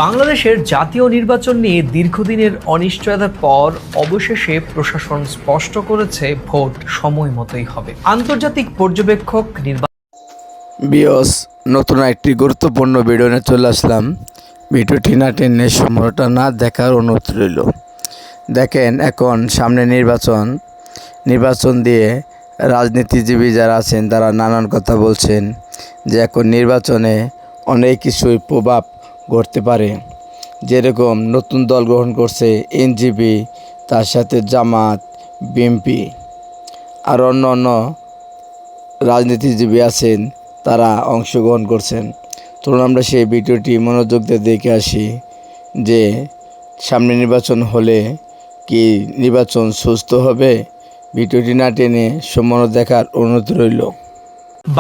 বাংলাদেশের জাতীয় নির্বাচন নিয়ে দীর্ঘদিনের অনিশ্চয়তার পর অবশেষে প্রশাসন স্পষ্ট করেছে ভোট সময় মতোই হবে। আন্তর্জাতিক পর্যবেক্ষক বিয়স নতুন একটি গুরুত্বপূর্ণ ভিডিও নিয়ে চলে আসলাম। ভিডিওটি না টেনে সম্পূর্ণটা না দেখার অনুরোধ রইল। দেখেন, এখন সামনে নির্বাচন দিয়ে রাজনীতিজীবী যারা আছেন তারা নানান কথা বলছেন যে এখন নির্বাচনে অনেক কিছুই প্রভাব ঘটতে পারে। যেরকম নতুন দল গ্রহণ করছে এনসিপি, তার সাথে জামাত, বিএনপি আর অন্য রাজনীতিজীবী আছেন, তারা অংশগ্রহণ করছেন। চলুন আমরা সেই ভিডিওটি মনোযোগ দিয়ে দেখে আসি যে সামনে নির্বাচন হলে কি নির্বাচন সুস্থ হবে। ভিডিওটি না টেনে সম্পূর্ণ দেখার অনুরোধ রইল।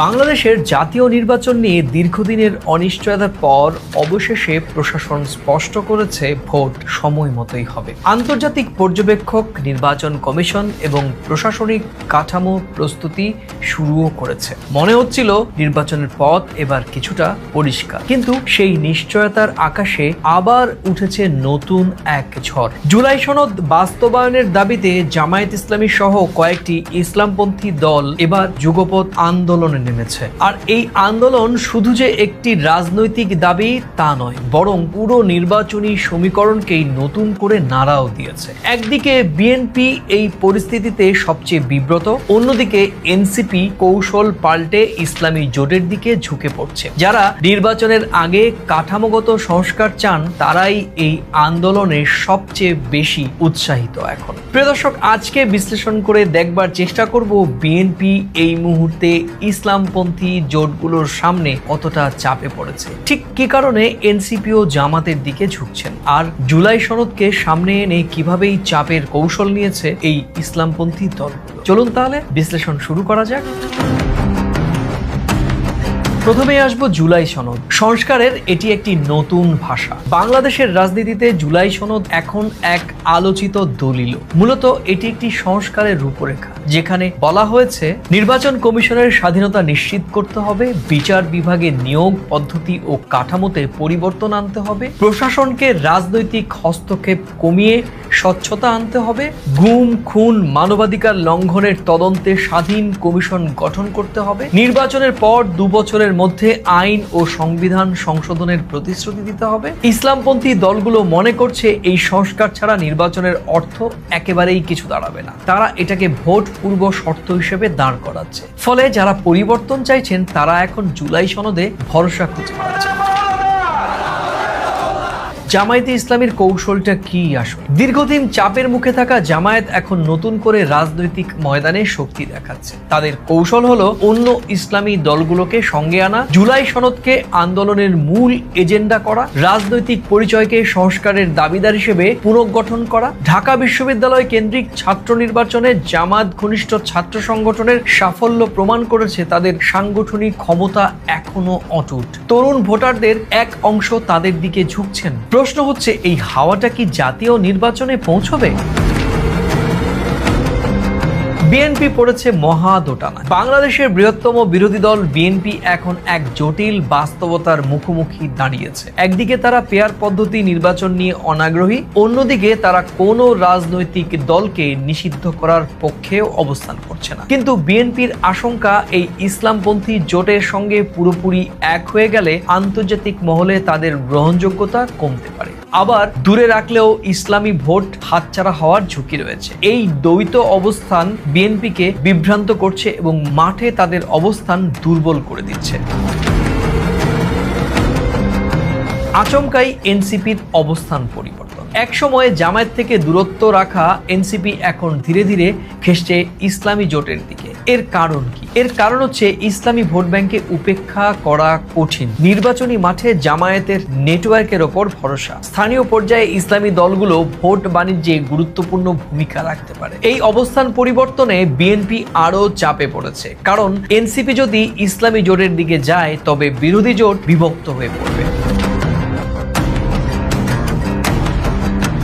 বাংলাদেশের জাতীয় নির্বাচন নিয়ে দীর্ঘদিনের অনিশ্চয়তার পর অবশেষে প্রশাসন স্পষ্ট করেছে ভোট সময় মতোই হবে। আন্তর্জাতিক পর্যবেক্ষক, নির্বাচন কমিশন এবং প্রশাসনিক কাঠামো প্রস্তুতি শুরুও করেছে। মনে হচ্ছিল নির্বাচনের পথ এবার কিছুটা পরিষ্কার, কিন্তু সেই নিশ্চয়তার আকাশে আবার উঠেছে নতুন এক ঝড়। জুলাই সনদ বাস্তবায়নের দাবিতে জামায়াত ইসলামী সহ কয়েকটি ইসলামপন্থী দল এবার যুগপৎ আন্দোলন নেমেছে। আর এই আন্দোলন শুধু যে একটি রাজনৈতিক দাবি তা নয়, বরং পুরো নির্বাচনী সমীকরণকেই নতুন করে নাড়াও দিয়েছে। একদিকে বিএনপি এই পরিস্থিতিতে সবচেয়ে বিব্রত, অন্যদিকে এনসিপি কৌশল পাল্টে ইসলামী জোটের দিকে ঝুঁকে পড়ছে। যারা নির্বাচনের আগে কাঠামোগত সংস্কার চান তারাই এই আন্দোলনে সবচেয়ে বেশি উৎসাহিত। এখন প্রিয় দর্শক, আজকে বিশ্লেষণ করে দেখবার চেষ্টা করব বিএনপি এই মুহূর্তে ইসলামপন্থী জোটগুলোর সামনে কতটা চাপে পড়েছে, ঠিক কি কারণে এনসিপি ও জামাতের দিকে ঝুঁকছেন, আর জুলাই সনদকে সামনে এনে কিভাবেই চাপের কৌশল নিয়েছে এই ইসলামপন্থী দলগুলো। চলুন তাহলে বিশ্লেষণ শুরু করা যাক। প্রথমে আসবো জুলাই সনদ সংস্কারের। এটি একটি নতুন ভাষা। বাংলাদেশের রাজনীতিতে জুলাই সনদ এখন এক আলোচিত দলিল। মূলত এটি একটি সংস্কারের রূপরেখা, যেখানে বলা হয়েছে নির্বাচন কমিশনের স্বাধীনতা নিশ্চিত করতে হবে, বিচার বিভাগের নিয়োগ পদ্ধতি ও কাঠামোতে পরিবর্তন আনতে হবে, প্রশাসনকে রাজনৈতিক হস্তক্ষেপ কমিয়ে স্বচ্ছতা আনতে হবে, গুম খুন মানবাধিকার লঙ্ঘনের তদন্তে স্বাধীন কমিশন গঠন করতে হবে, নির্বাচনের পর 2 বছরের মধ্যে আইন ও সংবিধান সংশোধনের প্রতিশ্রুতি দিতে হবে। ইসলামপন্থী দলগুলো মনে করছে এই সংস্কার ছাড়া নির্বাচনের অর্থ একেবারেই কিছু দাঁড়াবে না। তারা এটাকে ভোট পূর্ব শর্ত হিসেবে দাঁড় করাচ্ছে। ফলে যারা পরিবর্তন চাইছেন তারা এখন জুলাই সনদে ভরসা খুঁজে পাচ্ছে। জামায়াতে ইসলামীর কৌশলটা কি আসলে? দীর্ঘদিন চাপের মুখে থাকা জামায়াত এখন নতুন করে রাজনৈতিক ময়দানে শক্তি দেখাচ্ছে। তাদের কৌশল হলো অন্য ইসলামী দলগুলোকে সঙ্গে আনা, জুলাই সনদকে আন্দোলনের মূল এজেন্ডা করা, রাজনৈতিক পরিচয়কে সংস্কারের দাবিদার হিসেবে পুনর্গঠন করা। ঢাকা বিশ্ববিদ্যালয় কেন্দ্রিক ছাত্র নির্বাচনে জামাত ঘনিষ্ঠ ছাত্র সংগঠনের সাফল্য প্রমাণ করেছে তাদের সাংগঠনিক ক্ষমতা এখনো অটুট। তরুণ ভোটারদের এক অংশ তাদের দিকে ঝুঁকছেন। প্রশ্ন হচ্ছে, এই হাওয়াটা কি জাতীয় নির্বাচনে পৌঁছবে? বিএনপি পড়েছে মহা দোটানা। বাংলাদেশের বৃহত্তম বিরোধী দল বিএনপি এখন এক জটিল বাস্তবতার মুখোমুখি দাঁড়িয়েছে। একদিকে তারা পেয়ার পদ্ধতি নির্বাচন নিয়ে অনাগ্রহী, অন্যদিকে তারা কোনো রাজনৈতিক দলকে নিষিদ্ধ করার পক্ষেও অবস্থান করছে না। কিন্তু বিএনপির আশঙ্কা, এই ইসলামপন্থী জোটের সঙ্গে পুরোপুরি এক হয়ে গেলে আন্তর্জাতিক মহলে তাদের গ্রহণযোগ্যতা কমতে পারে। আবার দূরে রাখলেও ইসলামী ভোট হাতছাড়া হওয়ার ঝুঁকি রয়েছে। এই দ্বৈত অবস্থান বিএনপিকে বিভ্রান্ত করছে এবং মাঠে তাদের অবস্থান দুর্বল করে দিচ্ছে। আচমকাই এনসিপির অবস্থান পরিবর্তন। এক সময়ে জামায়াত থেকে দূরত্ব রাখা এনসিপি এখন ধীরে ধীরে খেসছে ইসলামী জোটের দিকে। এর কারণ কি? এর কারণ হচ্ছে ইসলামী ভোট ব্যাংকে উপেক্ষা করা কঠিন। নির্বাচনী মাঠে জামায়াতের নেটওয়ার্কের ওপর ভরসা। স্থানীয় পর্যায়ে ইসলামী দলগুলো ভোট বাণিজ্যে গুরুত্বপূর্ণ ভূমিকা রাখতে পারে। এই অবস্থান পরিবর্তনে বিএনপি আরো চাপে পড়েছে, কারণ এনসিপি যদি ইসলামী জোটের দিকে যায় তবে বিরোধী জোট বিভক্ত হয়ে পড়বে।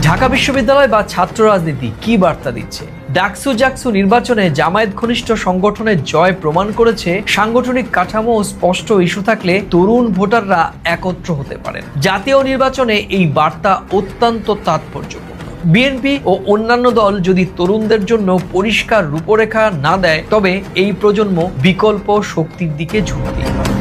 ঢাকা বিশ্ববিদ্যালয় বা ছাত্র রাজনীতি কি বার্তা দিচ্ছে? ডাকসু জাকসু নির্বাচনে জামায়াত ঘনিষ্ঠ সংগঠনের জয় প্রমাণ করেছে সাংগঠনিক কাঠামো ও স্পষ্ট ইস্যু থাকলে তরুণ ভোটাররা একত্র হতে পারেন। জাতীয় নির্বাচনে এই বার্তা অত্যন্ত তাৎপর্যপূর্ণ। বিএনপি ও অন্যান্য দল যদি তরুণদের জন্য পরিষ্কার রূপরেখা না দেয়, তবে এই প্রজন্ম বিকল্প শক্তির দিকে ঝুঁকতেই পারে।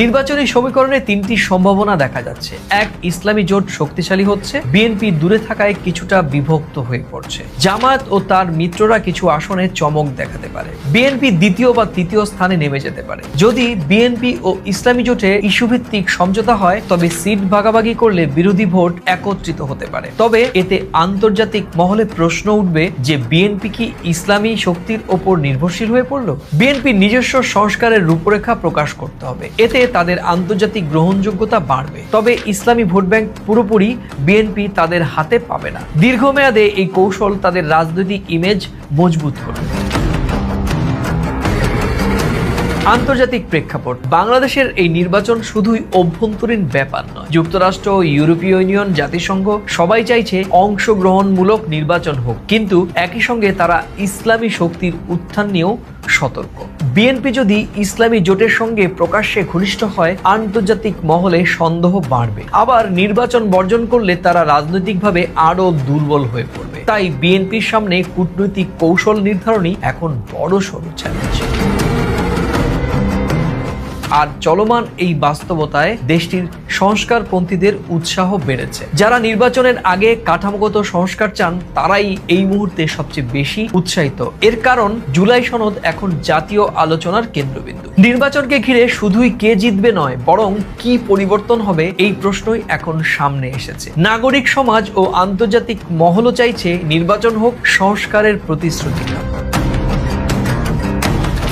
নির্বাচনী সমীকরণে তিনটি সম্ভাবনা দেখা যাচ্ছে। এক, ইসলামী জোট শক্তিশালী হচ্ছে, বিএনপি দূরে থাকায় কিছুটা বিভক্ত হয়ে পড়ছে, জামায়াত ও তার মিত্ররা কিছু আসনে চমক দেখাতে পারে, বিএনপি দ্বিতীয় বা তৃতীয় স্থানে নেমে যেতে পারে। যদি বিএনপি ও ইসলামী জোটে ইস্যুভিত্তিক সমঝোতা হয়, তবে সিট ভাগাভাগি করলে বিরোধী ভোট একত্রিত হতে পারে। তবে এতে আন্তর্জাতিক মহলে প্রশ্ন উঠবে যে বিএনপি কি ইসলামী শক্তির ওপর নির্ভরশীল হয়ে পড়ল? বিএনপির নিজস্ব সংস্কারের রূপরেখা প্রকাশ করতে হবে, এতে তাদের আন্তর্জাতিক গ্রহণযোগ্যতা বাড়বে। তবে ইসলামী ভোট ব্যাংক পুরোপুরি বিএনপি তাদের হাতে পাবে না। দীর্ঘমেয়াদে এই কৌশল তাদের রাজনৈতিক ইমেজ মজবুত করবে। আন্তর্জাতিক প্রেক্ষাপট। বাংলাদেশের এই নির্বাচন শুধুই অভ্যন্তরীণ ব্যাপার নয়। যুক্তরাষ্ট্র, ইউরোপীয় ইউনিয়ন, জাতিসংঘ সবাই চাইছে অংশগ্রহণমূলক নির্বাচন হোক, কিন্তু একই সঙ্গে তারা ইসলামী শক্তির উত্থান নিয়েও সতর্ক। বিএনপি যদি ইসলামী জোটের সঙ্গে প্রকাশ্যে ঘনিষ্ঠ হয়, আন্তর্জাতিক মহলে সন্দেহ বাড়বে। আবার নির্বাচন বর্জন করলে তারা রাজনৈতিকভাবে আরো দুর্বল হয়ে পড়বে। তাই বিএনপির সামনে কূটনৈতিক কৌশল নির্ধারণই এখন বড়সড় চ্যালেঞ্জ। আর চলমান এই বাস্তবতায় দেশটির সংস্কারপন্থীদের উৎসাহ বেড়েছে। যারা নির্বাচনের আগে কাঠামোগত সংস্কার চান, তারাই এই মুহূর্তে সবচেয়ে বেশি উৎসাহিত। এর কারণ, জুলাই সনদ এখন জাতীয় আলোচনার কেন্দ্রবিন্দু। নির্বাচনকে ঘিরে শুধুই কে জিতবে নয়, বরং কি পরিবর্তন হবে, এই প্রশ্নই এখন সামনে এসেছে। নাগরিক সমাজ ও আন্তর্জাতিক মহলও চাইছে নির্বাচন হোক সংস্কারের প্রতিশ্রুতি।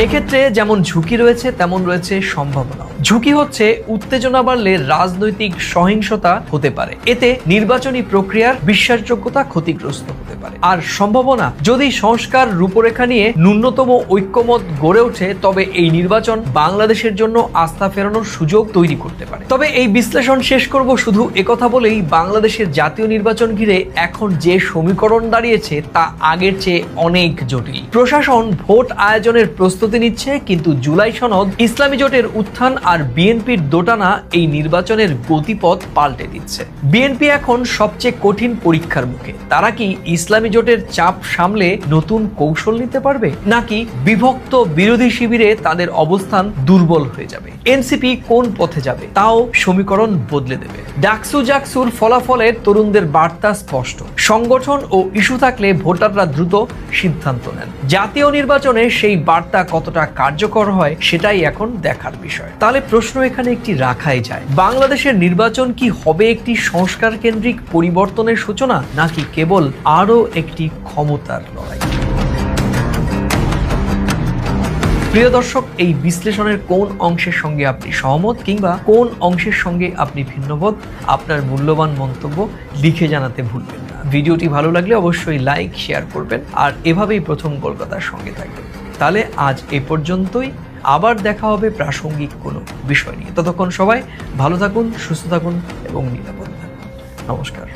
এক্ষেত্রে যেমন ঝুঁকি রয়েছে, তেমন রয়েছে সম্ভাবনা। ঝুঁকি হচ্ছে উত্তেজনা বাড়লে রাজনৈতিক সহিংসতা হতে পারে, এতে নির্বাচনী প্রক্রিয়ার বিশ্বাসযোগ্যতা ক্ষতিগ্রস্ত হতে পারে। আর সম্ভাবনা, যদি সংস্কার রূপরেখা নিয়ে ন্যূনতম ঐক্যমত গড়ে ওঠে, তবে এই নির্বাচন বাংলাদেশের জন্য আস্থা ফেরানোর সুযোগ তৈরি করতে পারে। তবে এই বিশ্লেষণ শেষ করব শুধু একথা বলেই, বাংলাদেশের জাতীয় নির্বাচন ঘিরে এখন যে সমীকরণ দাঁড়িয়েছে তা আগের চেয়ে অনেক জটিল। প্রশাসন ভোট আয়োজনের প্রস্তুতি নিচ্ছে, কিন্তু জুলাই সনদ, ইসলামী জোটের উত্থান আর বিএনপির দোটানা এই নির্বাচনের গতিপথ পাল্টে দিচ্ছে। বিএনপি এখন সবচেয়ে কঠিন পরীক্ষার মুখে। তারা কি ইসলামী জোটের চাপ সামলে নতুন কৌশল নিতে পারবে, নাকি বিভক্ত বিরোধী শিবিরে তাদের অবস্থান দুর্বল হয়ে যাবে? এনসিপি কোন পথে যাবে, তাও সমীকরণ বদলে দেবে। ডাকসু জাকসুর ফলাফলের তরুণদের বার্তা স্পষ্ট। সংগঠন ও ইস্যু থাকলে ভোটাররা দ্রুত সিদ্ধান্ত নেন। জাতীয় নির্বাচনে সেই বার্তা কতটা কার্যকর হয়, সেটাই এখন দেখার বিষয়। তাহলে প্রশ্ন এখানে একটি রাখাই যায়, বাংলাদেশের নির্বাচন কি হবে একটি সংস্কার কেন্দ্রিক পরিবর্তনের সূচনা, নাকি কেবল আরো একটি ক্ষমতার লড়াই? প্রিয় দর্শক, এই বিশ্লেষণের কোন অংশের সঙ্গে আপনি সহমত, কিংবা কোন অংশের সঙ্গে আপনি ভিন্নমত, আপনার মূল্যবান মন্তব্য লিখে জানাতে ভুলবেন না। ভিডিওটি ভালো লাগলে অবশ্যই লাইক, শেয়ার করবেন, আর এভাবেই প্রথম কলকাতার সঙ্গে থাকবেন। তাহলে আজ এ পর্যন্তই, আবার দেখা হবে প্রাসঙ্গিক কোনো বিষয় নিয়ে। ততক্ষণ সবাই ভালো থাকুন, সুস্থ থাকুন এবং নিরাপদ থাকুন। নমস্কার।